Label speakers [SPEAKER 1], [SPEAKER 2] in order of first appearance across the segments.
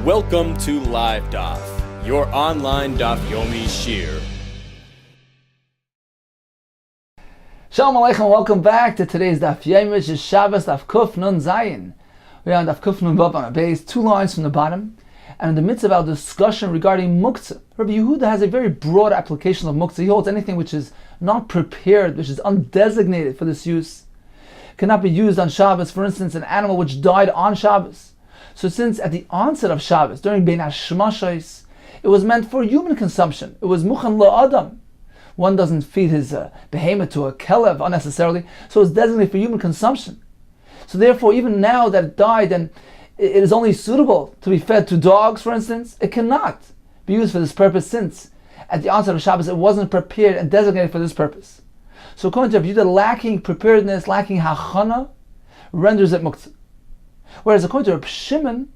[SPEAKER 1] Welcome to Live Daf, your online Daf Yomi Shiur.
[SPEAKER 2] Shalom Aleichem, welcome back to today's Daf Yomi Shabbos, Daf Kuf Nun Zayin. We are on Daf Kuf Nun Vav on our base, 2 lines from the bottom, and in the midst of our discussion regarding muktzah. Rabbi Yehuda has a very broad application of muktzah. He holds anything which is not prepared, which is undesignated for this use, cannot be used on Shabbos. For instance, an animal which died on Shabbos. So since at the onset of Shabbos, during Bein HaShmashos, it was meant for human consumption. It was muchan la'adam. One doesn't feed his behemoth to a kelev unnecessarily, so it's designated for human consumption. So therefore, even now that it died and it is only suitable to be fed to dogs, for instance, it cannot be used for this purpose since at the onset of Shabbos it wasn't prepared and designated for this purpose. So according to Rabbi Yehuda, lacking preparedness, lacking hachana, renders it muktzah. Whereas according to Rabbi Shimon,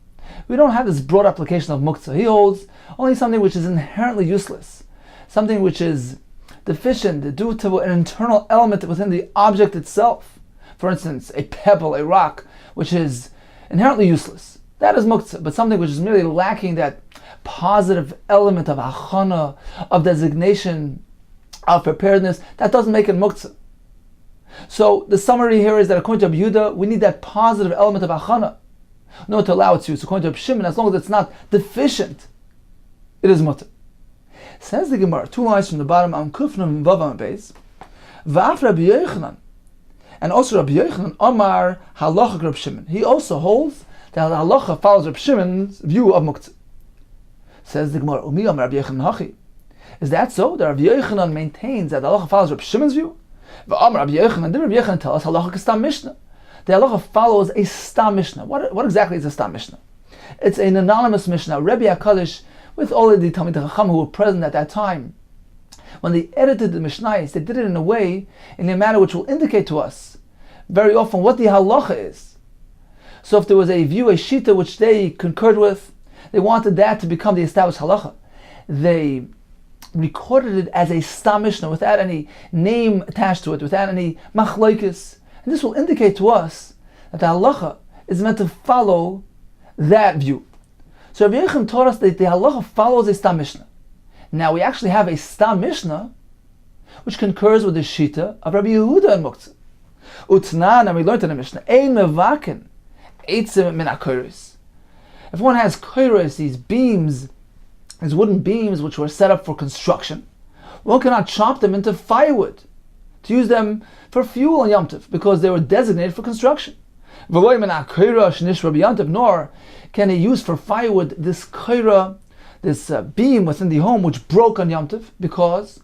[SPEAKER 2] we don't have this broad application of muktzah. He holds only something which is inherently useless, something which is deficient due to an internal element within the object itself. For instance, a pebble, a rock, which is inherently useless. That is muktzah, but something which is merely lacking that positive element of achana, of designation, of preparedness, that doesn't make it muktzah. So the summary here is that according to Rabbi Yehuda, we need that positive element of achana in order to allow its use. According to Rabbi Shimon, as long as it's not deficient, it is mutter. Says the Gemara, 2 lines from the bottom, on Kufnum Vavam base, Va'af Rabbi Yochanan, and also Rabbi Yochanan, Amar Halacha Rabbi Shimon. He also holds that the halacha follows Rabbi Shimon's view of muktzah. Says the Gemara, Umi Amar Rabbi Yochanan Hachi. Is that so? That Rabbi Yochanan maintains that the halacha follows Rabbi Shimon's view? V'amar Rabbi Yochanan, did Rabbi Yochanan tell us halacha k'stam mishnah? The halacha follows a stam mishnah. What exactly is a stam mishnah? It's an anonymous mishnah. Rebbe HaKadosh, with all of the Talmidei Chacham who were present at that time, when they edited the mishnayos, they did it in a manner which will indicate to us very often what the halacha is. So if there was a view, a shita which they concurred with, they wanted that to become the established halacha. They recorded it as a stam mishnah without any name attached to it, without any machlokes. And this will indicate to us that the halacha is meant to follow that view. So Rabbi Yochanan taught us that the halacha follows a stam mishnah. Now we actually have a stam mishnah which concurs with the shita of Rabbi Yehuda and muktzah. Utnan, and we learned in the mishnah, ein mevaken eitzim min hakoros. If one has koros, these beams, these wooden beams which were set up for construction, one cannot chop them into firewood to use them for fuel on Yom Tov because they were designated for construction. Nor can he use for firewood this koira, this beam within the home which broke on Yom Tov because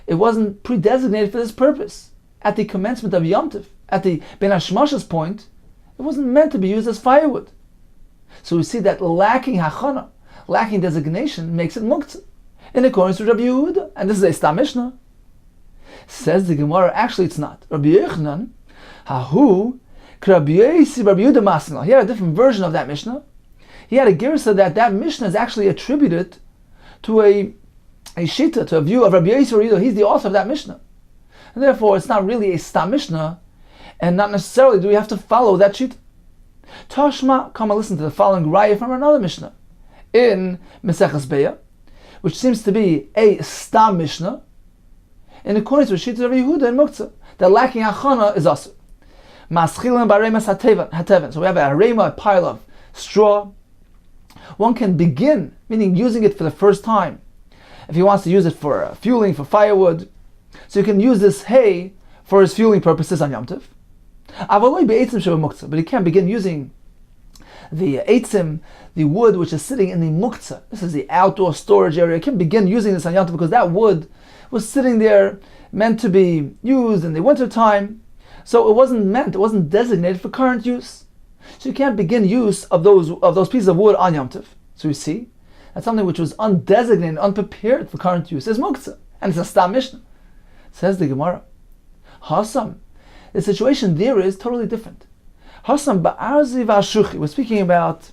[SPEAKER 2] it wasn't pre-designated for this purpose. At the commencement of Yom Tov, at the Bein HaShmashos point, it wasn't meant to be used as firewood. So we see that lacking hachana, lacking designation, makes it muktzah, in accordance with Rabbi Yehuda, and this is a stam mishnah. Says the Gemara, actually it's not. Rabbi Yochanan, hahu, Rabbi Yehuda masnah. He had a different version of that mishnah. He had a girsa that mishnah is actually attributed to a shita, to a view of Rabbi Yehuda. He's the author of that mishnah. And therefore it's not really a stam mishnah, and not necessarily do we have to follow that shita. Tashma, come and listen to the following raya from another mishnah in Maseches Beya, which seems to be a stam mishnah, in accordance with shita of Yehuda and muktzah, that lacking achana is asur. Maschilim b'aremas hateven. So we have a harema, a pile of straw. One can begin, meaning using it for the first time, if he wants to use it for fueling, for firewood. So you can use this hay for his fueling purposes on Yom Tov. But he can't begin using the eitzim, the wood which is sitting in the muktzah. This is the outdoor storage area. He can't begin using this on Yom Tov because that wood was sitting there, meant to be used in the winter time. So it wasn't designated for current use. So you can't begin use of those pieces of wood on Yom Tov. So you see, that's something which was undesignated, unprepared for current use. It's muktzah, and it's a stam mishnah. Says the Gemara, Hasam, the situation there is totally different. Hasam ba'arzi v'ashuchi. We're speaking about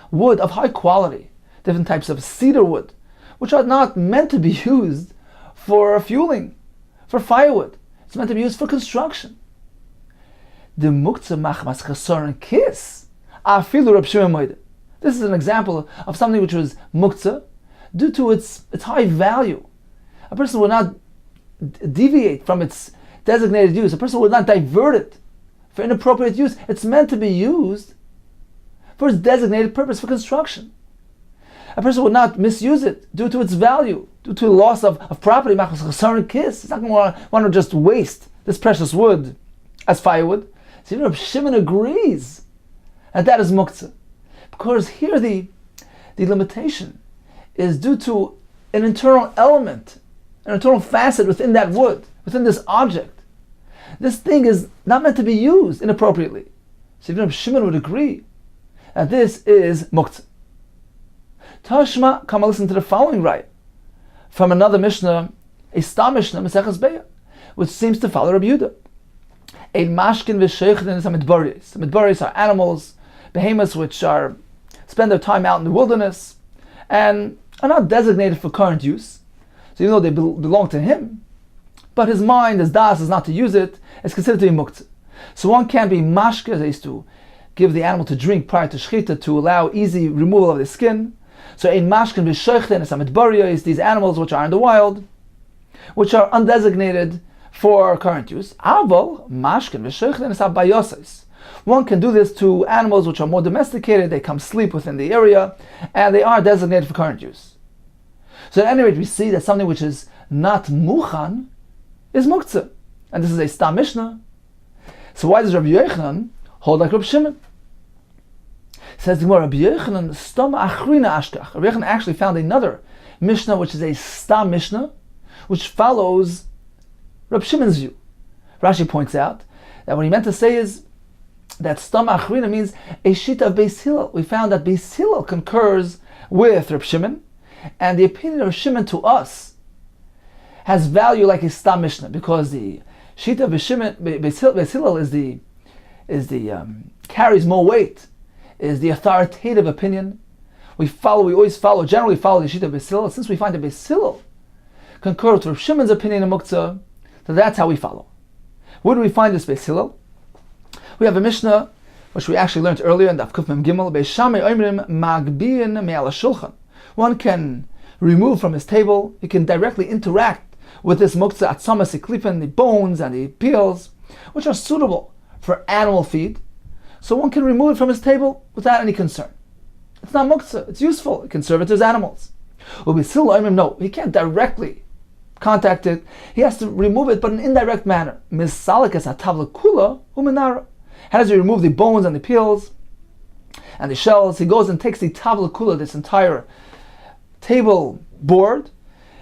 [SPEAKER 2] wood of high quality, different types of cedar wood, which are not meant to be used for fueling, for firewood. It's meant to be used for construction. The muktzah machmas chasar and kiss. Afilu Reb Shimon moide. This is an example of something which was muktzah due to its high value. A person would not deviate from its designated use. A person would not divert it for inappropriate use. It's meant to be used for its designated purpose for construction. A person would not misuse it due to its value, due to loss of property. He's not going to want to just waste this precious wood as firewood. So even Reb Shimon agrees that is muktzah. Because here the limitation is due to an internal element, an internal facet within that wood, within this object. This thing is not meant to be used inappropriately. So even Reb Shimon would agree that this is muktzah. Tashma, come and listen to the following right from another Mishnah, a Stam Mishnah, Maseches Beya, which seems to follow Rabbi Yehuda. Ein mashkin v'sheichden is hamidbaris. Hamidbaris are animals, behemoths which spend their time out in the wilderness and are not designated for current use. So even though they belong to him, but his mind, his das, is not to use it, it's considered to be muktzah. So one can't be mashke, they used to give the animal to drink prior to shechita to allow easy removal of the skin. So ein mashkin v'sheichden is hamidbaris, these animals which are in the wild, which are undesignated for current use. Aval mashkin v'sheichden is habayosais. One can do this to animals which are more domesticated, they come sleep within the area, and they are designated for current use. So at any rate, we see that something which is not muchan is muktzah. And this is a Stam Mishnah. So why does Rabbi Yochanan hold like Rabbi Shimon? Says the Gemara, Rabbi Yochanan Stam Achrina Ashkach. Rabbi Yochanan actually found another Mishnah which is a Stam Mishnah, which follows Rabbi Shimon's view. Rashi points out that what he meant to say is that Stam Achrina means a shita of Beis Hillel. We found that Beis Hillel concurs with Reb Shimon, and the opinion of Shimon to us has value like a Stam Mishnah, because the shita of Beis Hillel is the carries more weight, is the authoritative opinion. We generally follow the shita of Beis Hillel. Since we find that Beis Hillel concurs with Reb Shimon's opinion in Muktzah, so that's how we follow. Where do we find this Beis Hillel? We have a Mishnah, which we actually learned earlier in Daf Kuf Mem Gimel, Beis Shammai Oimrim Magbiyin Me'al HaShulchan. One can remove from his table, he can directly interact with this muktzah atzamas iklipen, the bones and the peels, which are suitable for animal feed. So one can remove it from his table without any concern. It's not muktzah, it's useful, it can serve it to his animals. No, he can't directly contact it, he has to remove it, but in an indirect manner. How does he remove the bones and the peels and the shells? He goes and takes the tavla kula, this entire table board,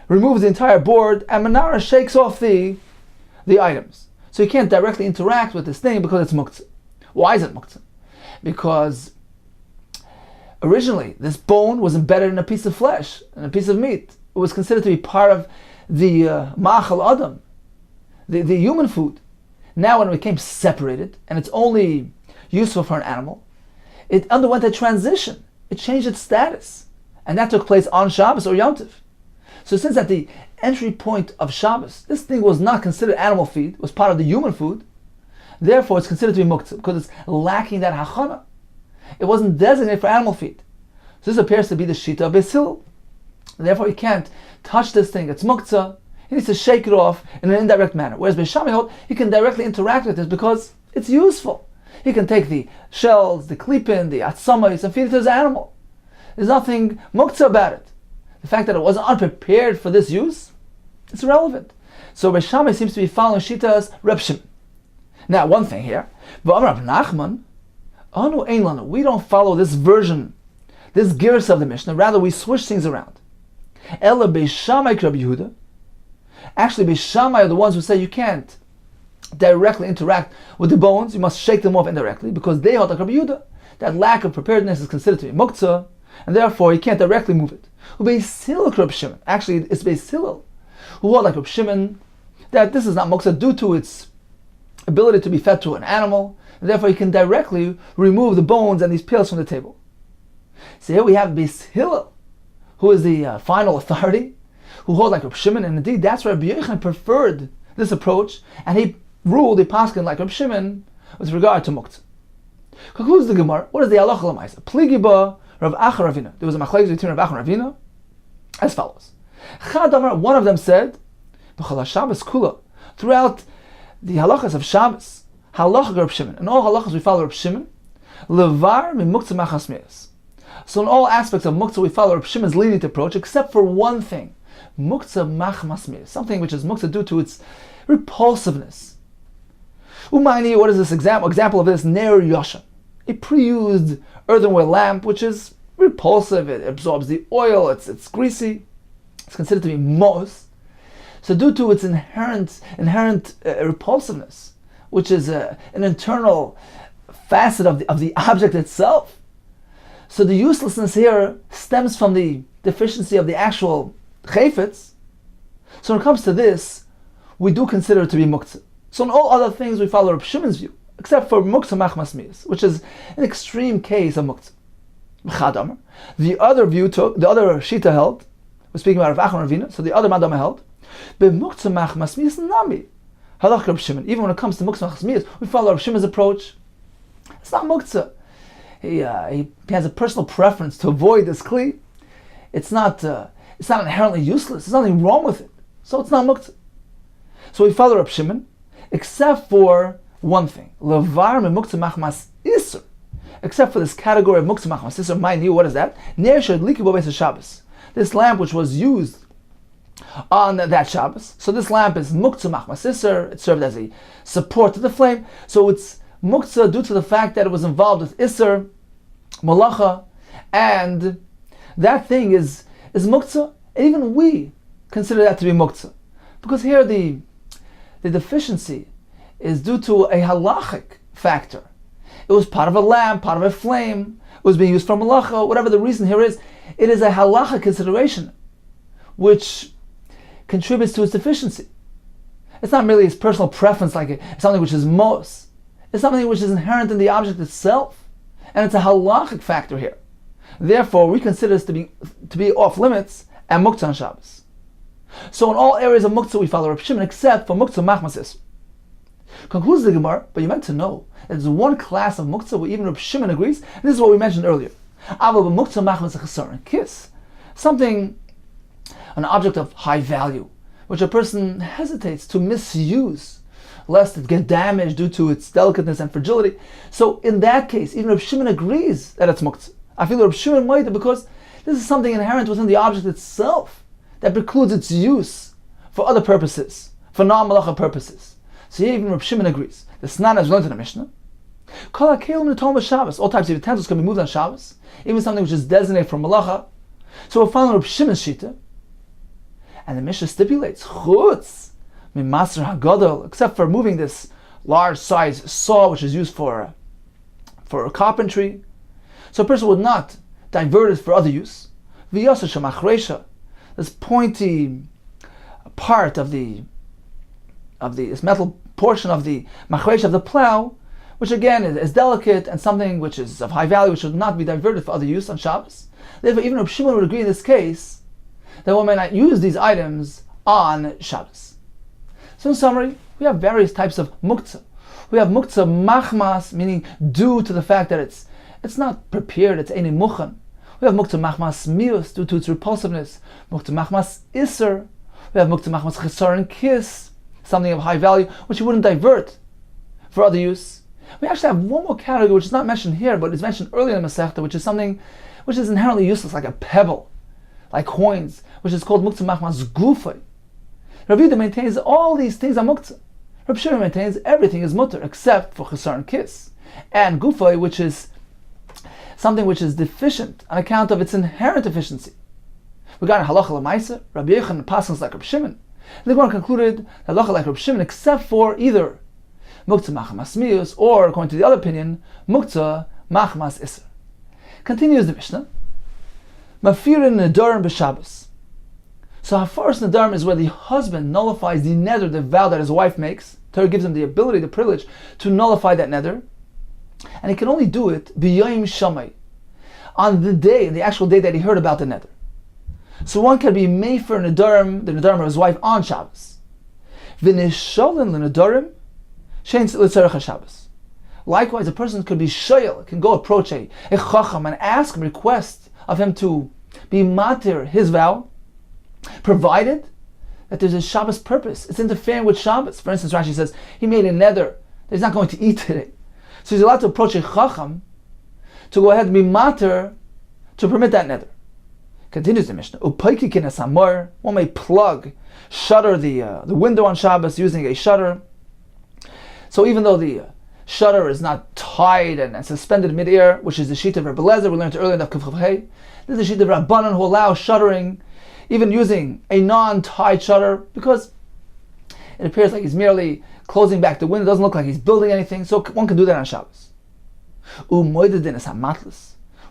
[SPEAKER 2] removes the entire board, and Manara shakes off the items. So he can't directly interact with this thing because it's muktzah. Why is it muktzah? Because originally this bone was embedded in a piece of flesh, in a piece of meat. It was considered to be part of the ma'achal adam, the human food. Now when it became separated, and it's only useful for an animal, it underwent a transition. It changed its status. And that took place on Shabbos or Yom Tov. So since at the entry point of Shabbos, this thing was not considered animal feed, it was part of the human food, therefore it's considered to be muktzah, because it's lacking that hachana. It wasn't designated for animal feed. So this appears to be the shita of Beis Hillel. Therefore he can't touch this thing, it's muktzah. He needs to shake it off in an indirect manner. Whereas Beis Shammai holds, he can directly interact with this because it's useful. He can take the shells, the klipin, the atzamayis, and feed it to his animal. There's nothing muktzah about it. The fact that it wasn't unprepared for this use, it's irrelevant. So Beis Shammai seems to be following Shita's Reb Shimon. Now, one thing here, Reb Nachman, we don't follow this version, this girs of the Mishnah. Rather, we switch things around. Ela Beis Shammai Reb Yehuda. Actually, Beis Shammai are the ones who say you can't directly interact with the bones. You must shake them off indirectly, because they hold like Rabbi Yehuda. That lack of preparedness is considered to be muktzah, and therefore he can't directly move it. Beis Hillel Reb Shimon. Actually, it's Beis Hillel who hold like Reb Shimon that this is not muktzah due to its ability to be fed to an animal, and therefore he can directly remove the bones and these peels from the table. So here we have Beis Hillel, who is the final authority, who hold like Reb Shimon, and indeed that's where Rabbi Yochanan preferred this approach, and he ruled the paskin like Reb Shimon with regard to muktzah. Concludes the Gemara. What is the halacha l'maisa? Pligiba Rav Acha Ravina. There was a machlekes between Rav Acha and Ravina as follows. Chad Amar, one of them said, B'chol Shabbos kula, throughout the halachas of Shabbos, halacha Reb Shimon, in all halachas we follow Reb Shimon, levar mi muktzah machmas meis. So in all aspects of muktzah we follow Reb Shimon's lenient approach, except for one thing, muktzah machmas meis, something which is muktzah due to its repulsiveness. Umayni, what is this example? Example of this, ner yosha, a pre-used earthenware lamp which is repulsive, it absorbs the oil, it's greasy, it's considered to be mos. So due to its inherent repulsiveness, which is an internal facet of the object itself, so the uselessness here stems from the deficiency of the actual chayfetz. So when it comes to this, we do consider it to be muktzah. So in all other things we follow Reb Shimon's view, except for muktzah machmas meis, which is an extreme case of muktzah. The other view took, the other shita held, we're speaking about Rav Acha and Ravina, so the other madama held, b'muktzah machmas meis nami. Halach Reb Shimon. Even when it comes to muktzah machmas meis, we follow Reb Shimon's approach. It's not muktzah. He has a personal preference to avoid this kli. It's not inherently useless. There's nothing wrong with it. So it's not muktzah. So we follow Reb Shimon, except for one thing. Levar me muktzah machmas isur. Except for this category of muktzah machmas isur. Mind you, what is that? Ner shadliki bo beis Shabbos. This lamp which was used on that Shabbos. So this lamp is muktzah machmas isur. It served as a support to the flame. So it's muktzah due to the fact that it was involved with isur, malacha, and that thing is muktzah. And even we consider that to be muktzah. Because here the deficiency is due to a halachic factor. It was part of a lamp, part of a flame, it was being used for malacha, whatever the reason here is, it is a halachic consideration which contributes to its deficiency. It's not merely his personal preference, like something which is mos. It's something which is inherent in the object itself, and it's a halachic factor here. Therefore, we consider this to be off limits and muktzah on Shabbos. So in all areas of muktzah we follow Reb Shimon, except for muktzah machmas isur. Concludes the Gemara, but you meant to know that there's one class of muktzah where even Reb Shimon agrees, and this is what we mentioned earlier. Muktzah machmas chesaron kiss, something, an object of high value, which a person hesitates to misuse, lest it get damaged due to its delicateness and fragility. So in that case, even Reb Shimon agrees that it's muktzah. I feel Reb Shimon might, because this is something inherent within the object itself that precludes its use for other purposes, for non-malacha purposes. So here even Reb Shimon agrees. The Snan has learned in the Mishnah. Kol hakelim l'tom b'Shabbos. All types of utensils can be moved on Shabbos, even something which is designated for malacha. So we're following Reb Shimon's shita, and the Mishnah stipulates chutz mimasr hagadol, except for moving this large size saw which is used for carpentry. So a person would not divert it for other use. V'yaseh shemachresha, this pointy part of this metal portion of the machresh of the plow, which again is delicate and something which is of high value, which should not be diverted for other use on Shabbos. Therefore, even Reb Shimon would agree in this case that one may not use these items on Shabbos. So in summary, we have various types of muktzah. We have muktzah machmas, meaning due to the fact that it's not prepared, it's eini muchan. We have muktzah machmas mius, due to its repulsiveness. Muktzah machmas isser. We have muktzah machmas chesaron kiss, something of high value, which you wouldn't divert for other use. We actually have one more category which is not mentioned here, but is mentioned earlier in the Masechta, which is something which is inherently useless, like a pebble, like coins, which is called muktzah machmas gufay. Rav Yehuda maintains all these things are muktzah. Reb Shimon maintains everything is mutter except for chesaron kiss and gufay, which is something which is deficient on account of its inherent deficiency. Regarding halacha l'maisa, Rabbi Yochanan passes like Reb Shimon. The Gemara concluded that halacha like Reb Shimon, except for either muktzah machmas mius or, according to the other opinion, muktzah machmas isser. Continues the Mishnah. Mafirin nedarim b'Shabbos. So hafaras nedarim is where the husband nullifies the neder, the vow that his wife makes. Torah gives him the ability, the privilege to nullify that neder, and he can only do it b'yom shamay, on the actual day that he heard about the neder. So one can be mefer nedarim, the nedarim of his wife, on Shabbos. V'nisholen l'nedarim shein l'tzarech Shabbos. Likewise, a person could be shoyel, can go approach a chacham and ask, request of him to be matir his vow, provided that there's a Shabbos purpose. It's interfering with Shabbos. For instance, Rashi says he made a neder that he's not going to eat today. So he's allowed to approach a chacham to go ahead and be matir to permit that neder. Continues the Mishnah. One may shutter the window on Shabbos using a shutter. So even though the shutter is not tied and suspended mid-air, which is the sheet of Rebbe Lezer, we learned earlier in Daf Kuf Hey. This is the sheet of Rabbanan who allow shuttering, even using a non-tied shutter, because it appears like he's merely closing back the window. It doesn't look like he's building anything, so one can do that on Shabbos.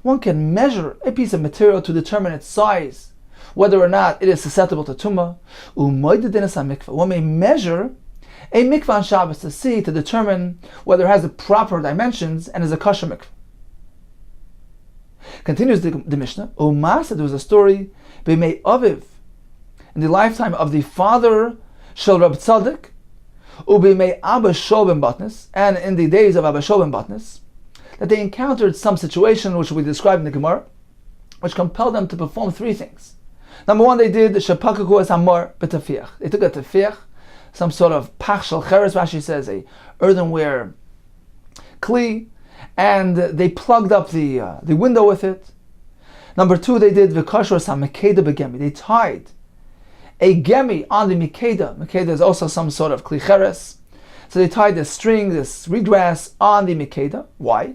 [SPEAKER 2] One can measure a piece of material to determine its size, whether or not it is susceptible to tumah. One may measure a mikvah on Shabbos to determine whether it has the proper dimensions and is a kosher mikvah. Continues the Mishnah. There was a story b'mei aviv, in the lifetime of the father shel Rab Tzaddik, u'b'mei Abba Shol ben Batnis, and in the days of Abba Shol ben Batnis, that they encountered some situation which we described in the Gemara, which compelled them to perform three things. Number one, they did shepakaku es hamor b'tafiach. They took a tafiach, some sort of pach shel cheres, Rashi says, a earthenware kli, and they plugged up the window with it. Number two, they did v'kashor samekeda begemi. They tied a gemi on the mikeda. Mikeda is also some sort of kli cheres. So they tied this string, this reed grass, on the mikeda. Why?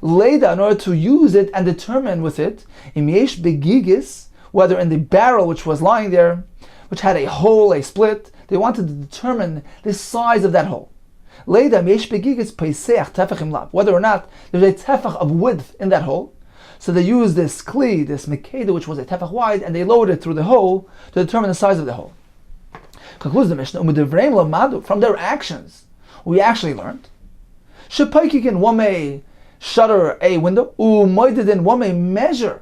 [SPEAKER 2] Leda, in order to use it and determine with it, im yesh begigis, whether in the barrel which was lying there, which had a hole, a split, they wanted to determine the size of that hole. Leda im yesh begigis peiseach tefach im lav, whether or not there's a tefach of width in that hole. So they used this kli, this mikeda, which was a tefach wide, and they lowered it through the hole to determine the size of the hole. Concludes the Mishnah, from their actions, we actually learned, shepaikikin, one may shutter a window, u'moidedin, one may measure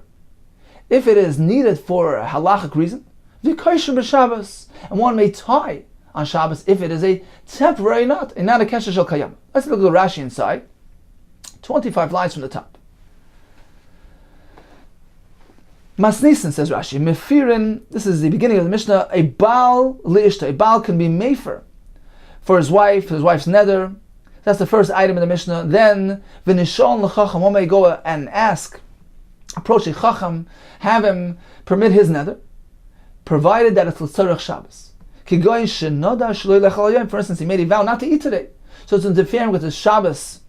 [SPEAKER 2] if it is needed for a halachic reason, v'kaisher b'Shabbos, and one may tie on Shabbos if it is a temporary knot, and not a kesher shel kayam. Let's look at the Rashi inside, 25 lines from the top. Masnisen, says Rashi, mefirin, this is the beginning of the Mishnah, a baal li'ishta, a baal can be mefer for his wife's neder. That's the first item in the Mishnah. Then, v'nishon l'chacham, one may go and ask, approach a chacham, have him permit his neder, provided that it's l'tzarech Shabbos. Kigoyin shenoda shloi lechal yom, for instance, he made a vow not to eat today, so it's interfering with his Shabbos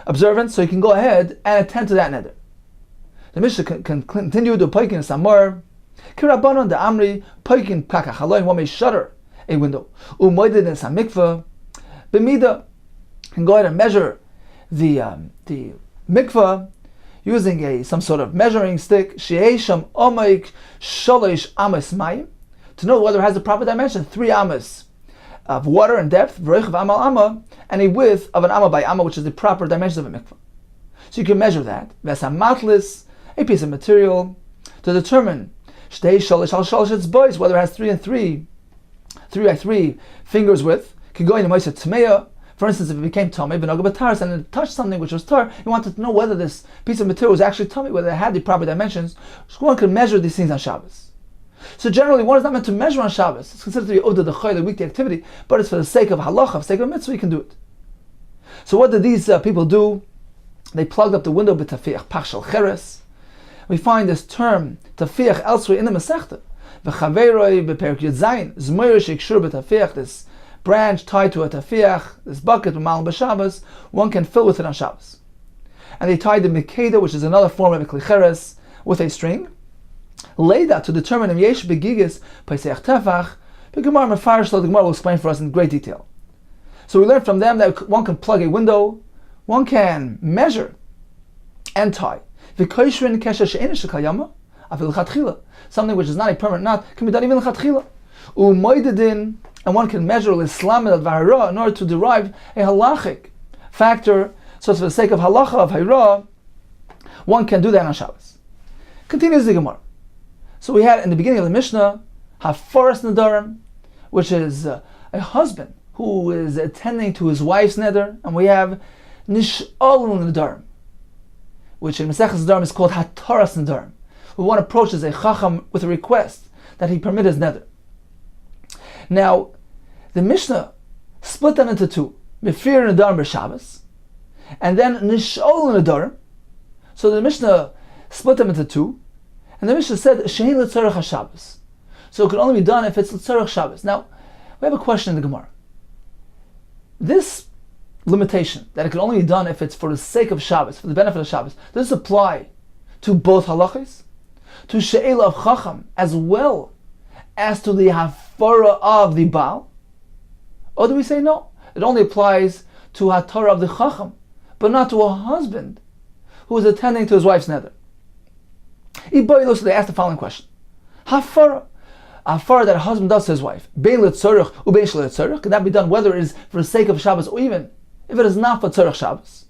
[SPEAKER 2] observance, so he can go ahead and attend to that neder. The Mishnah can continue to poikin samar, kirabanon de amri, poikin kakachaloin, one may shutter a window. Umoided in samikva, b'mida, can go ahead and measure the mikvah using some sort of measuring stick. Sheesham omaik sholish amas mayim, to know whether it has the proper dimension, 3 amas of water and depth, v'roich of amal amma, and a width of an amma by amma, which is the proper dimension of a mikvah. So you can measure that. Vesamatlis, a piece of material, to determine shtei sholish al sholish its boys, whether it has 3 by 3 fingers width. Can go in a moisa tmeya. For instance, if it became tummy, b'noga b'taras, and it touched something which was tar, you wanted to know whether this piece of material was actually tummy, whether it had the proper dimensions. So one can measure these things on Shabbos. So generally, one is not meant to measure on Shabbos. It's considered to be Ovda D'Choy, the weekday activity, but it's for the sake of halacha, for the sake of mitzvah, you can do it. So what did these people do? They plugged up the window b'tafiach pach shel cheres. We find this term tafiach elsewhere in the Masechta. V'chaveroi b'perik Yud Zayin zmoyer sheikshur b'tafiach, this branch tied to a tafiach, this bucket b'mal b'Shabbos, one can fill with it on Shabbos. And they tied the mikeda, which is another form of a klicheres, with a string. Leda, to determine im yesh begigis peiseach tefach, the Gemara mefarish, the Gemara will explain for us in great detail. So we learned from them that one can plug a window, one can measure and tie. V'koishrin kesher she'ena shekayama, afil l'chatchila, something which is not a permanent knot can be done even l'chatchila. U'moidedin, and one can measure l'islamid al-vahira in order to derive a halachic factor. So for the sake of halacha of hayra, one can do that on Shabbos. Continues the Gemara. So we had in the beginning of the Mishnah, haforas nedarim, which is a husband who is attending to his wife's neder, and we have nish'olun nedarim, which in Maseches Nedarim is called hataras nedarim. When one approaches a chacham with a request that he permit his neder. Now, the Mishnah split them into two: mefir nedarim b'Shabbos, and then nish'olun nedarim. So the Mishnah split them into two, and the Mishnah said shein l'tzorech haShabbos. So it can only be done if it's l'tzorech Shabbos. Now, we have a question in the Gemara. This limitation, that it can only be done if it's for the sake of Shabbos, for the benefit of Shabbos, does this apply to both halachas? To she'ela of chacham, as well as to the hafara of the Baal? Or do we say no? It only applies to hatara of the chacham, but not to a husband who is attending to his wife's neder. So they asked the following question. Hafara that a husband does to his wife, bein letzorech ubein shel letzorech, can that be done whether it is for the sake of Shabbos or even if it is not for tzorech Shabbos?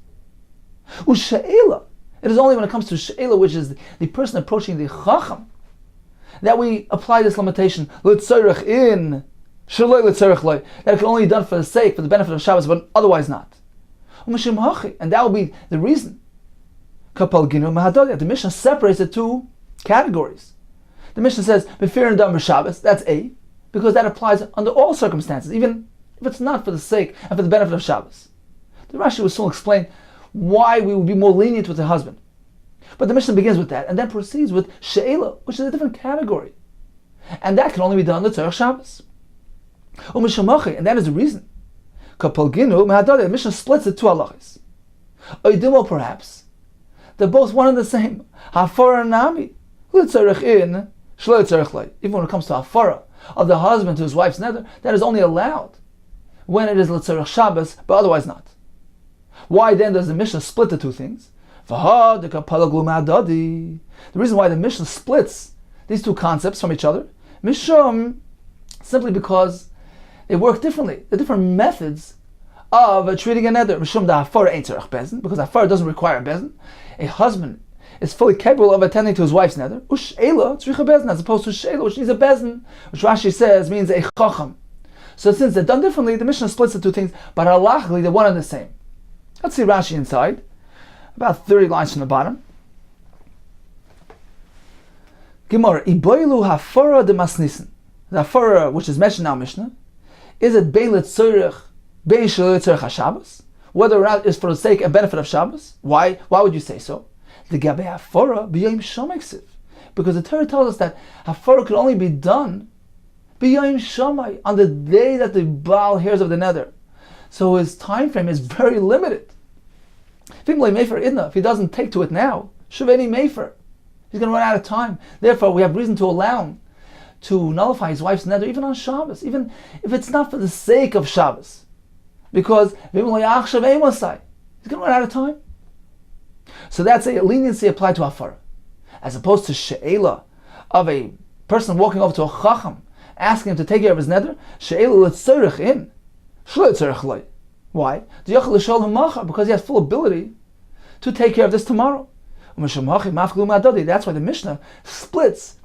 [SPEAKER 2] U'she'ela, it is only when it comes to she'ela, which is the person approaching the chacham, that we apply this limitation, letzorech in, sheloi letzorech loi, that it can only be done for the sake, for the benefit of Shabbos, but otherwise not. And that will be the reason. The Mishnah separates the two categories. The Mishnah says, Befir and Dam Shabbos, that's A, because that applies under all circumstances, even if it's not for the sake and for the benefit of Shabbos. The Rashi will soon explain why we would be more lenient with the husband. But the Mishnah begins with that, and then proceeds with She'ela, which is a different category. And that can only be done on the Tzorech Shabbos. And that is the reason. The Mishnah splits the two halachas. Oidimo, perhaps, they're both one and the same. Hafara nami, l'tzorech in, shlo l'tzorech lei. Even when it comes to hafara of the husband to his wife's neder, that is only allowed when it is l'tzorech Shabbos, but otherwise not. Why then does the Mishnah split the two things? The reason why the Mishnah splits these two concepts from each other, mishum, simply because they work differently. They're different methods of treating a neder. Mishum da hafara ain't tzorech bezin, because hafara doesn't require a bezin. A husband is fully capable of attending to his wife's neder. U'she'ela tzricha bezin, as opposed to she'ela, which needs a bezin, which Rashi says means a chacham. So since they're done differently, the Mishnah splits the two things, but halachically they're one and the same. Let's see Rashi inside, about 30 lines from the bottom. Gemara, iboilu hafara de masnisin. The hafara, which is mentioned now in Mishnah, is it bein letzorech, bein shelo letzorech haShabbos? Whether or not it's for the sake and benefit of Shabbos. Why would you say so? The gabe hafara b'yom shomeksiv, because the Torah tells us that hafara could only be done b'yom shomai, on the day that the Baal hears of the neder. So his time frame is very limited. If he doesn't take to it now, shuveni mefer, he's going to run out of time. Therefore, we have reason to allow him to nullify his wife's neder even on Shabbos, even if it's not for the sake of Shabbos. Because he's going to run out of time. So that's a leniency applied to hafara, as opposed to she'ela of a person walking over to a chacham, asking him to take care of his neder. She'ela letzorech in, shlo letzorech lei. Why? Because he has full ability to take care of this tomorrow. That's why the Mishnah splits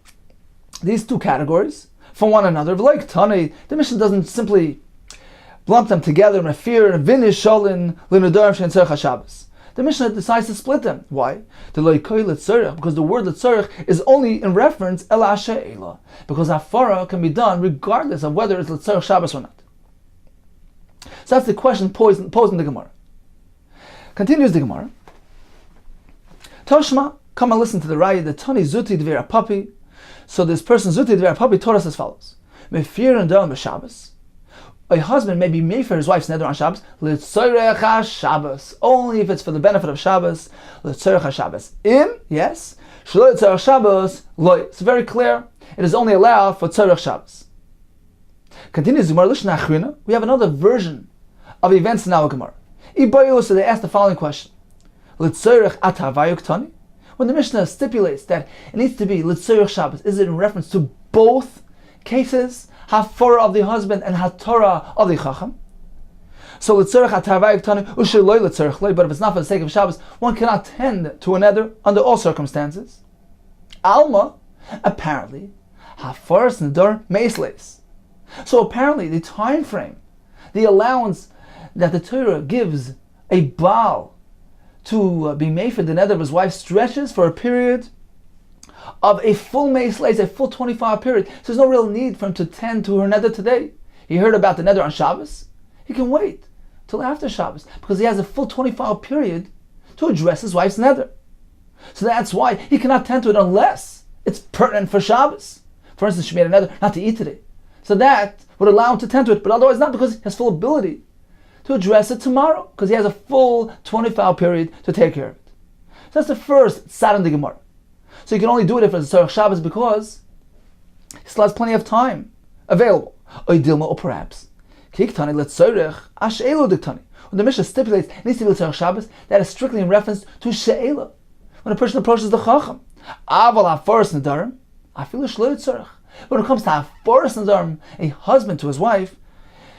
[SPEAKER 2] these two categories from one another. Like Tani, the Mishnah doesn't simply lump them together and fear and vinish sholin l'nedarim she'en tzorech haShabbos. The Mishnah decides to split them. Why? Because the word letzorech is only in reference el she'ela, because hafara can be done regardless of whether it's letzorech Shabbos or not. So that's the question posed in the Gemara. Continues the Gemara. Toshma, come and listen to the Raya, the Tani Zuti Dvira Papi. So this person Zuti Dvira Papi taught us as follows: Mefir and Dam Shabbos. A husband may be made for his wife's neder on Shabbos, L'tzorech HaShabbos, only if it's for the benefit of Shabbos, L'tzorech HaShabbos. In, yes, Shlo L'tzorech Shabbos, Loi. It's very clear. It is only allowed for Tzorech Shabbos. Continues the Gemara, Lishna Achrina. We have another version of events in our Gemara. So they ask the following question: L'tzorech atavayuk tani. When the Mishnah stipulates that it needs to be L'tzorech Shabbos, is it in reference to both cases, hafara of the husband and hatorah of the chacham? So L'tzorech atavayuk tani usheloi L'tzorech loi. But if it's not for the sake of Shabbos, one cannot tend to a neder under all circumstances. Alma, apparently, hafaras nedar meisleis. So apparently the time frame, the allowance that the Torah gives a Baal to be made for the nether of his wife stretches for a period of a full mace lays, a full 24-hour period. So there's no real need for him to tend to her nether today. He heard about the nether on Shabbos. He can wait till after Shabbos because he has a full 24-hour period to address his wife's nether. So that's why he cannot tend to it unless it's pertinent for Shabbos. For instance, she made a nether not to eat today. So that would allow him to tend to it, but otherwise not, because he has full ability to address it tomorrow because he has a full 24-hour period to take care of it. So that's the first tzad in the Gemara. So you can only do it if it's Tzarech Shabbos because he still has plenty of time available. Or perhaps Kiktani letzorech ash'elu diktani. When the Mishnah stipulates it needs to be Tzarech Shabbos, that is strictly in reference to she'ela. When a person approaches the Chacham, aval hafaras nedarim, afilu shlo tzarech. When it comes to hafaras nedarim, a husband to his wife,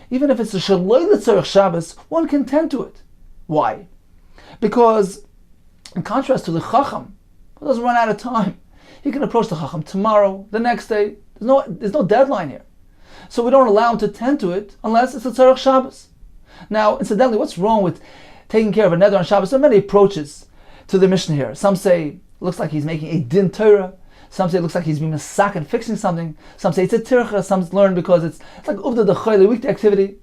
[SPEAKER 2] even if it's a shaloi l'tzarech Shabbos, one can tend to it. Why? Because in contrast to the Chacham, he doesn't run out of time. He can approach the Chacham tomorrow, the next day. There's no deadline here. So we don't allow him to tend to it unless it's a tzarech Shabbos. Now, incidentally, what's wrong with taking care of a nether on Shabbos? There are many approaches to the Mishnah here. Some say it looks like he's making a din Torah. Some say it looks like he's being masak and fixing something. Some say it's a tircha. Some learn because it's like uvda the a weekday activity.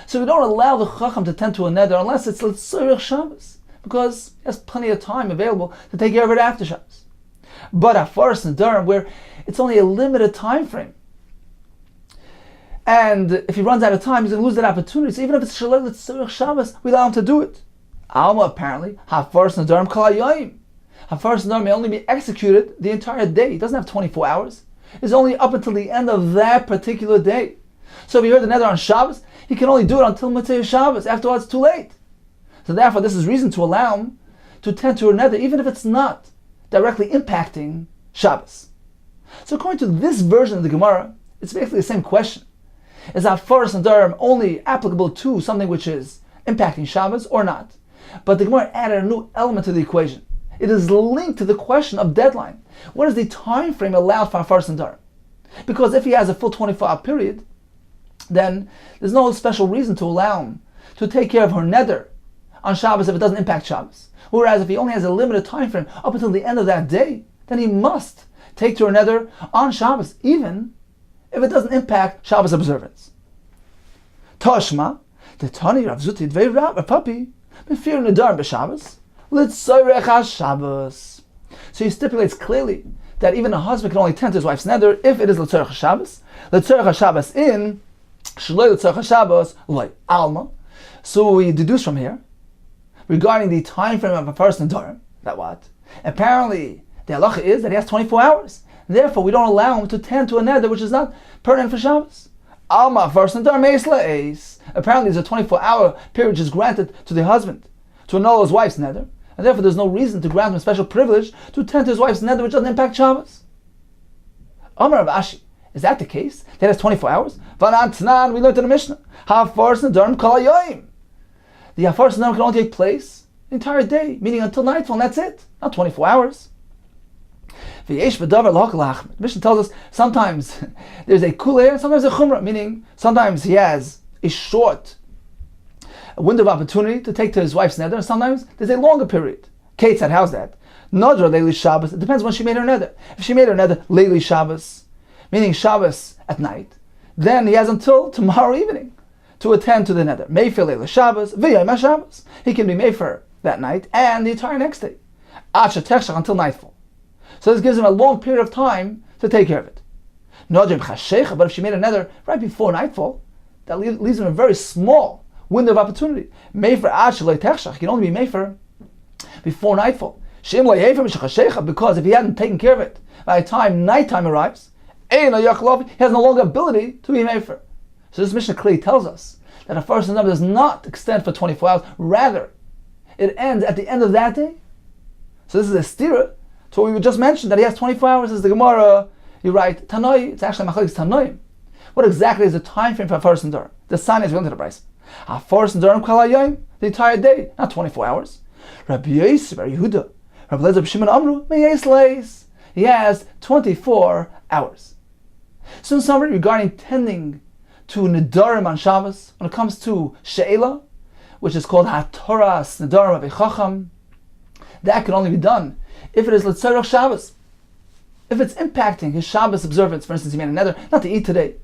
[SPEAKER 2] So we don't allow the chacham to tend to a nether unless it's tzarech Shabbos, because he has plenty of time available to take care of it after Shabbos. But hafaras nedarim, where it's only a limited time frame, and if he runs out of time, he's going to lose that opportunity. So even if it's shalei tzarech Shabbos, we allow him to do it. Alma apparently hafaras nedarim kol hayom. Hafaras nedarim may only be executed the entire day. He doesn't have 24 hours. It's only up until the end of that particular day. So if he heard the nether on Shabbos, he can only do it until Motzei Shabbos. Afterwards, it's too late. So therefore, this is reason to allow him to tend to a nether, even if it's not directly impacting Shabbos. So according to this version of the Gemara, it's basically the same question. Is hafaras nedarim only applicable to something which is impacting Shabbos or not? But the Gemara added a new element to the equation. It is linked to the question of deadline. What is the time frame allowed for hafaras nedarim? Because if he has a full 24-hour period, then there's no special reason to allow him to take care of her nether on Shabbos if it doesn't impact Shabbos. Whereas if he only has a limited time frame up until the end of that day, then he must take to her nether on Shabbos, even if it doesn't impact Shabbos observance. Toshma, the Tani Rav Zuti Dvei Rav Papi, Befir Nedarim b'Shabbos, L'tzorech HaShabbos. So he stipulates clearly that even a husband can only tend to his wife's nether if it is L'tzorech HaShabbos. L'tzorech HaShabbos in, Shloi L'tzorech HaShabbos, Loi Alma. So we deduce from here, regarding the time frame of hafaras nedarim, that what? Apparently, the halacha is that he has 24 hours. Therefore, we don't allow him to tend to a nether which is not pertinent for Shabbos. Alma hafaras nedarim eis la'eis. Apparently, there's a 24-hour period which is granted to the husband to annul his wife's nether, and therefore there's no reason to grant him a special privilege to tend to his wife's nether which doesn't impact Shabbos. Amar Rav Ashi, is that the case? That has 24 hours? V'anan Tanan, we learned in the Mishnah, hafaras nedarim kol hayom. The hafaras nedarim can only take place the entire day, meaning until nightfall, and that's it, not 24 hours. The Mishnah tells us sometimes there's a kuleh and sometimes a chumrah, meaning sometimes he has a short window of opportunity to take to his wife's nether, and sometimes there's a longer period. Kate said, how's that? Nadra Leili Shabbos, it depends when she made her nether. If she made her nether Leili Shabbos, meaning Shabbos at night, then he has until tomorrow evening to attend to the nether. Mefer Leili Shabbos, V'yom HaShabbos. He can be Mefer that night and the entire next day. Acha Techshach, until nightfall. So this gives him a long period of time to take care of it. But if she made a nether right before nightfall, that leaves him a very small window of opportunity. Mefer Acha Techshach, he can only be Mefer before nightfall. Because if he hadn't taken care of it by the time nighttime arrives, he has no longer ability to be Mefer. So this Mishnah clearly tells us that a hafaras nedarim does not extend for 24 hours, rather it ends at the end of that day. So this is a stira to what we just mentioned, that he has 24 hours. As the Gemara, you write, Tanoi, it's actually Machlokes Tanoim. What exactly is the time frame for hafaras nedarim? The sign is going to the price. Hafaras nedarim kol hayom, the entire day, not 24 hours. Rabbi Yosef Bar Yehuda, Rabbi Lezer Shimon Amru, Meyes Leis. He has 24 hours. So in summary, regarding tending to nedarim on Shabbos, when it comes to she'ela, which is called Hatoras Nedarim of a Chacham, that can only be done if it is L'tzorech Shabbos. If it's impacting his Shabbos observance, for instance, he made a neder not to eat today,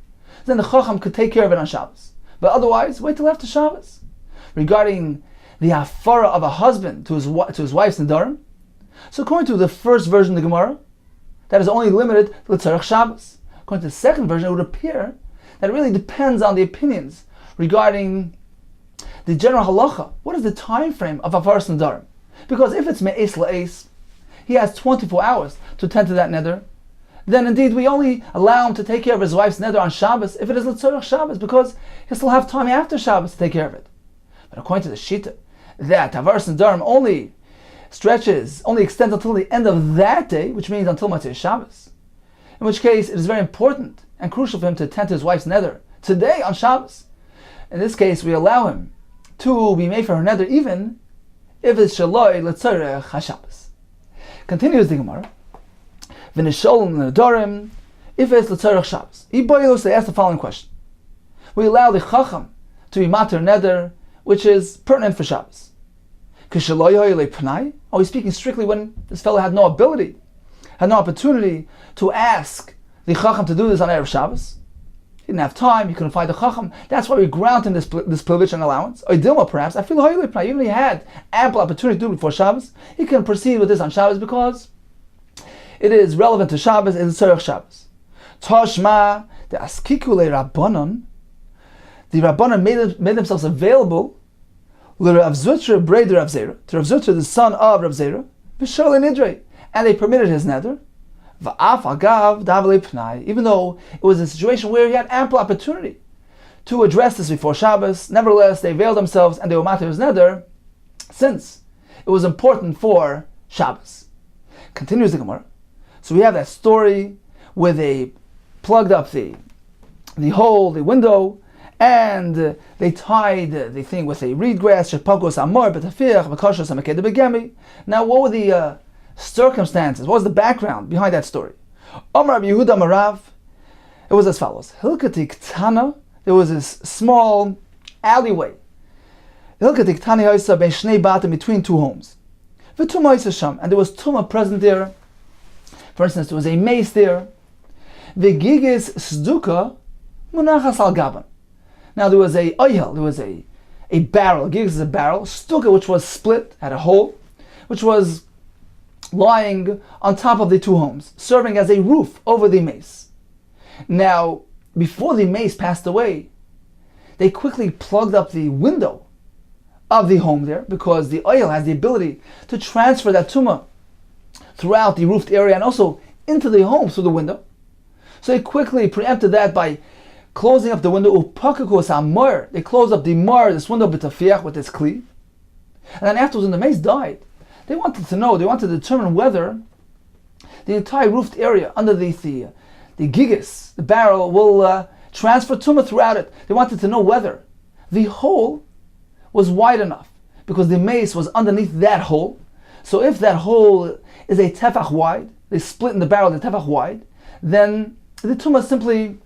[SPEAKER 2] then the Chacham could take care of it on Shabbos. But otherwise, wait till after Shabbos. Regarding the hafara of a husband to his wife's nedarim, so according to the first version of the Gemara, that is only limited to L'tzorech Shabbos. According to the second version, it would appear that it really depends on the opinions regarding the general halacha. What is the time frame of hafaras nedarim? Because if it's me'es la'es, he has 24 hours to tend to that neder, then indeed we only allow him to take care of his wife's neder on Shabbos if it is L'tzorech Shabbos, because he'll still have time after Shabbos to take care of it. But according to the Shita, that hafaras nedarim only extends until the end of that day, which means until Motzei Shabbos. In which case, it is very important and crucial for him to tend to his wife's neder today on Shabbos. In this case, we allow him to be made for her neder even if it's shaloi L'tzorech HaShabbos. Continues the Gemara. V'nisholim nedarim, if it's L'tzorech Shabbos. They ask the following question. We allow the Chacham to be mater neder, which is pertinent for Shabbos. Are we speaking strictly when this fellow had no ability, had no opportunity to ask the Chacham to do this on Erev Shabbos? He didn't have time, he couldn't find the Chacham. That's why we grant him this privilege and allowance. Or Dilma perhaps, even if he had ample opportunity to do it before Shabbos, he can proceed with this on Shabbos because it is relevant to Shabbos, it is Tzorech Shabbos. Toshma, the Askikule Rabbanon, the Rabbanon made themselves available to Rav Zutra, the son of Rav Zera, and they permitted his neder, even though it was a situation where he had ample opportunity to address this before Shabbos. Nevertheless, they veiled themselves and they were matir his neder, since it was important for Shabbos. Continues the Gemara. So we have that story where they plugged up the hole, the window, and they tied the thing with a reed grass. Now, what were the circumstances? What was the background behind that story? Omar Yehuda Marav, it was as follows. Hilkatik Tana, there was this small alleyway. Hilkatik Tana Yoisa ben Shnei Batim, between two homes. V'tuma Yoisa Sham, and there was tuma present there. For instance, there was a mace there. V'gigis Sduka Munachas al Gaban. Now there was a oyel, there was a barrel. Gigis is a barrel. Stuka, which was split, had a hole, which was lying on top of the two homes, serving as a roof over the mace. Now, before the mace passed away, they quickly plugged up the window of the home there, because the oil has the ability to transfer that tumah throughout the roofed area and also into the home through the window. So they quickly preempted that by closing up the window. They closed up the mar, this window b'tafiach, with this kli. And then afterwards, when the mace died, they wanted to determine whether the entire roofed area under the gigis, the barrel, will transfer tumah throughout it. They wanted to know whether the hole was wide enough, because the mace was underneath that hole. So if that hole is a tefach wide, they split in the barrel the tefach wide, then the tumah simply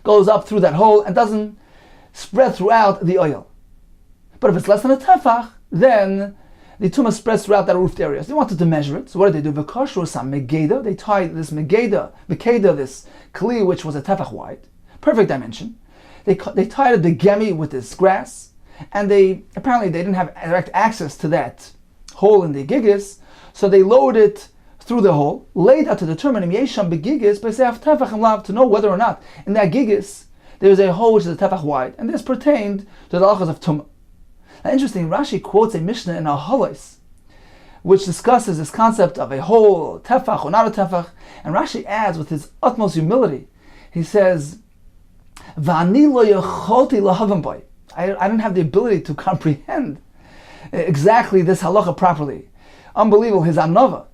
[SPEAKER 2] goes up through that hole and doesn't spread throughout the oil. But if it's less than a tefach, then the tumah spreads throughout that roofed area. So they wanted to measure it. So what did they do? V'kashru sam megeda. They tied this megeda, this kli, which was a tefach wide, perfect dimension. They tied the gemi with this grass, and apparently they didn't have direct access to that hole in the gigis, so they lowered it through the hole, laid out to determine yesham begigis b'seif tefach lav, to know whether or not in that gigis there is a hole which is a tefach wide, and this pertained to the halachas of tumah. Now, interesting, Rashi quotes a Mishnah in Ahalos, which discusses this concept of a hole, tefach or not a tefach, and Rashi adds with his utmost humility, he says, "V'ani lo yecholti lahavim boi." I didn't have the ability to comprehend exactly this halacha properly. Unbelievable, his anova.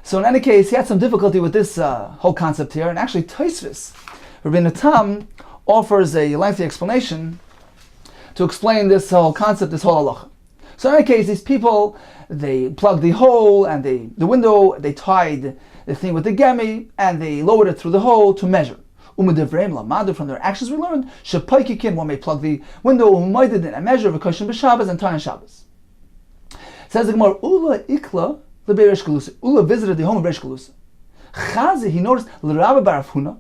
[SPEAKER 2] So in any case, he had some difficulty with this whole concept here, and actually Tosfos, Rabbi Tam, offers a lengthy explanation to explain this whole concept, this whole halacha. So in any case, these people, they plugged the hole and the window, they tied the thing with the gemi, and they lowered it through the hole to measure. Umedevreim lamadu, from their actions we learned, shepaikikin, one may plug the window, umaydidin, a measure of a cushion b'Shabbos and Taran Shabbos. Says the Gemara, Ula ikla lebei Reish Galusa. Ula visited the home of Reish Galusa. Chazi, he noticed l'Rabbi bar Avhuna,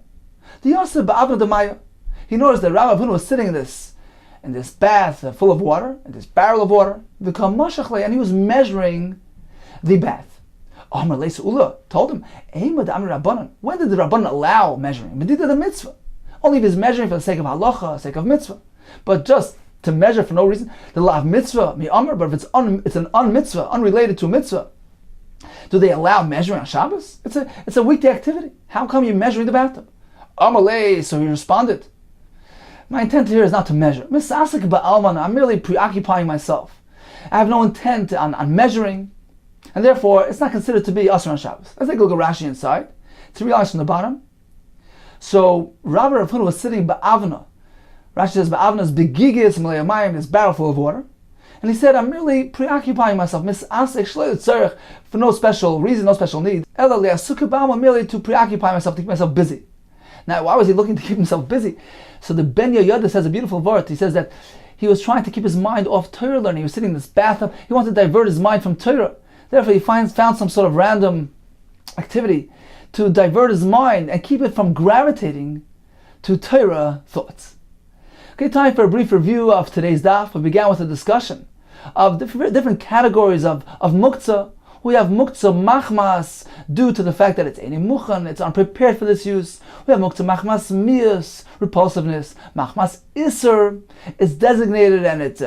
[SPEAKER 2] the Yosef ba'avna d'Maya. He noticed that Rabbi Avhuna was sitting in this bath full of water, in this barrel of water, and he was measuring the bath. Amar Leis Ula told him, when did the Rabbanan allow measuring? But the mitzvah. Only if he's measuring for the sake of halacha, sake of mitzvah. But just to measure for no reason, the law of mitzvah, mi Amar, but if it's an un-mitzvah, unrelated to a mitzvah, do they allow measuring on Shabbos? It's a weekday activity. How come you're measuring the bathtub? Amar Leis, so he responded, my intent here is not to measure. Misasik ba'alman, I'm merely preoccupying myself. I have no intent on measuring, and therefore it's not considered to be Asr on Shabbos. Let's take a look at Rashi inside to realize from the bottom. So Rabbi Rav Huna was sitting ba'avna. Rashi says ba'avna is begigis m'leyamayim, this barrel full of water, and he said, I'm merely preoccupying myself. Misasik shleil tzarech, for no special reason, no special need. Ela le'asuk ba'alman, merely to preoccupy myself, to keep myself busy. Now, why was he looking to keep himself busy? So the Ben Yoyada says a beautiful word. He says that he was trying to keep his mind off Torah learning. He was sitting in this bathtub. He wanted to divert his mind from Torah. Therefore, he found some sort of random activity to divert his mind and keep it from gravitating to Torah thoughts. Okay, time for a brief review of today's daf. We began with a discussion of different categories of muktzah. We have muktzah machmas due to the fact that it's eini muchan, it's unprepared for this use. We have muktzah machmas mius, repulsiveness. Machmas iser is designated and it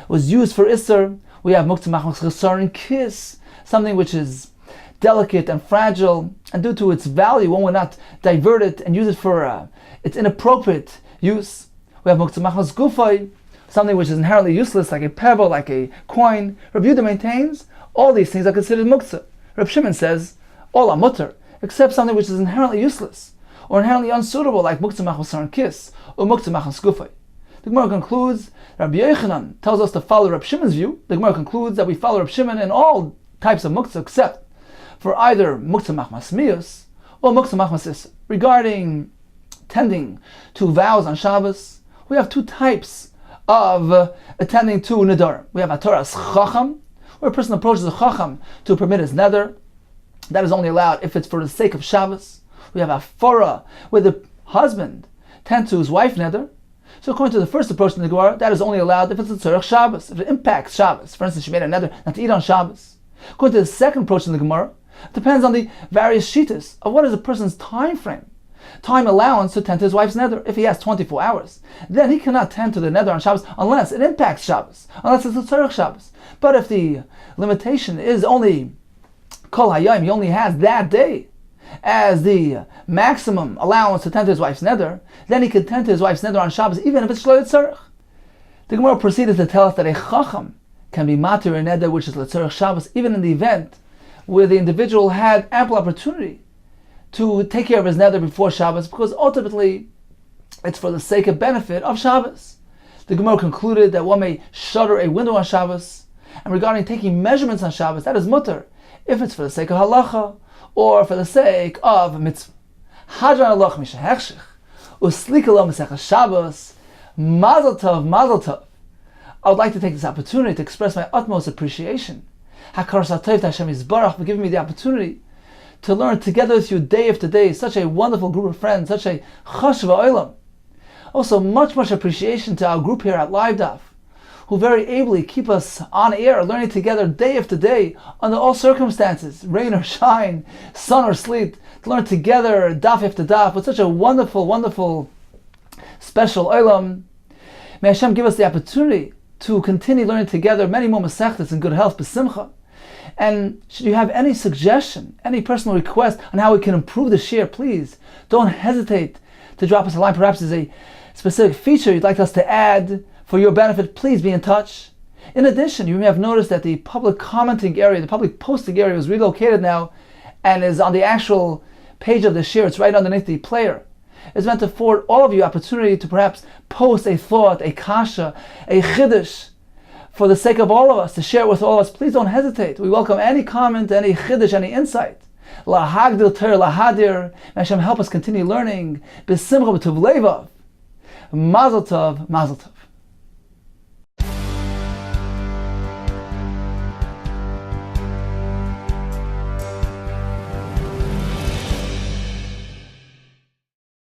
[SPEAKER 2] was used for iser. We have muktzah machmas chesaron kiss, something which is delicate and fragile, and due to its value, one would not divert it and use it for its inappropriate use. We have muktzah machmas gufay, something which is inherently useless, like a pebble, like a coin. Rabbi Yehuda maintains all these things are considered muktzah. Reb Shimon says all are mutter, except something which is inherently useless or inherently unsuitable, like muktzah machmas saran kiss or muktzah machmas gufay. The Gemara concludes, Rabbi Yochanan tells us to follow Reb Shimon's view. The Gemara concludes that we follow Reb Shimon in all types of muktzah, except for either muktzah machmas mius or muktzah machmas iser. Regarding tending to vows on Shabbos, we have two types of attending to nedarim. We have ataras chacham, where a person approaches a chacham to permit his nether. That is only allowed if it's for the sake of Shabbos. We have afara, where the husband tends to his wife nether. So according to the first approach in the Gemara, that is only allowed if it's a tzorech Shabbos, if it impacts Shabbos. For instance, she made a nether not to eat on Shabbos. According to the second approach in the Gemara, it depends on the various shittas of what is a person's time frame, time allowance to tend to his wife's nether. If he has 24 hours, then he cannot tend to the nether on Shabbos unless it impacts Shabbos, unless it's a tzorech Shabbos. But if the limitation is only kol hayom, he only has that day as the maximum allowance to tend to his wife's nether, then he can tend to his wife's nether on Shabbos, even if it's shlo tzorech. The Gemara proceeded to tell us that a chacham can be matir a nether which is l'tzorech Shabbos, even in the event where the individual had ample opportunity to take care of his nether before Shabbos, because ultimately it's for the sake of benefit of Shabbos. The Gemara concluded that one may shutter a window on Shabbos, and regarding taking measurements on Shabbos, that is mutter, if it's for the sake of halacha or for the sake of mitzvah. Hadran aloch mishahechshich uslika lo mesechas Shabbos mazel tov, mazel tov. I would like to take this opportunity to express my utmost appreciation. Hakaras hatov to Hashem Yisbarach for giving me the opportunity to learn together with you day after day, such a wonderful group of friends, such a chashva olam. Also, much appreciation to our group here at Live Daf, who very ably keep us on air, learning together day after day, under all circumstances, rain or shine, sun or sleet, to learn together daf after daf, with such a wonderful, special olam. May Hashem give us the opportunity to continue learning together many more masechtas in good health, b'simcha. And should you have any suggestion, any personal request on how we can improve the shiur, please don't hesitate to drop us a line. Perhaps there's a specific feature you'd like us to add for your benefit. Please be in touch. In addition, you may have noticed that the public commenting area, the public posting area is relocated now and is on the actual page of the shiur. It's right underneath the player. It's meant to afford all of you opportunity to perhaps post a thought, a kasha, a chiddush, for the sake of all of us, to share it with all of us. Please don't hesitate. We welcome any comment, any chiddush, any insight. Lahagdil Ter Lahadir. May Hashem help us continue learning. B'simcha b'tuv levav. Mazel tov, mazel tov.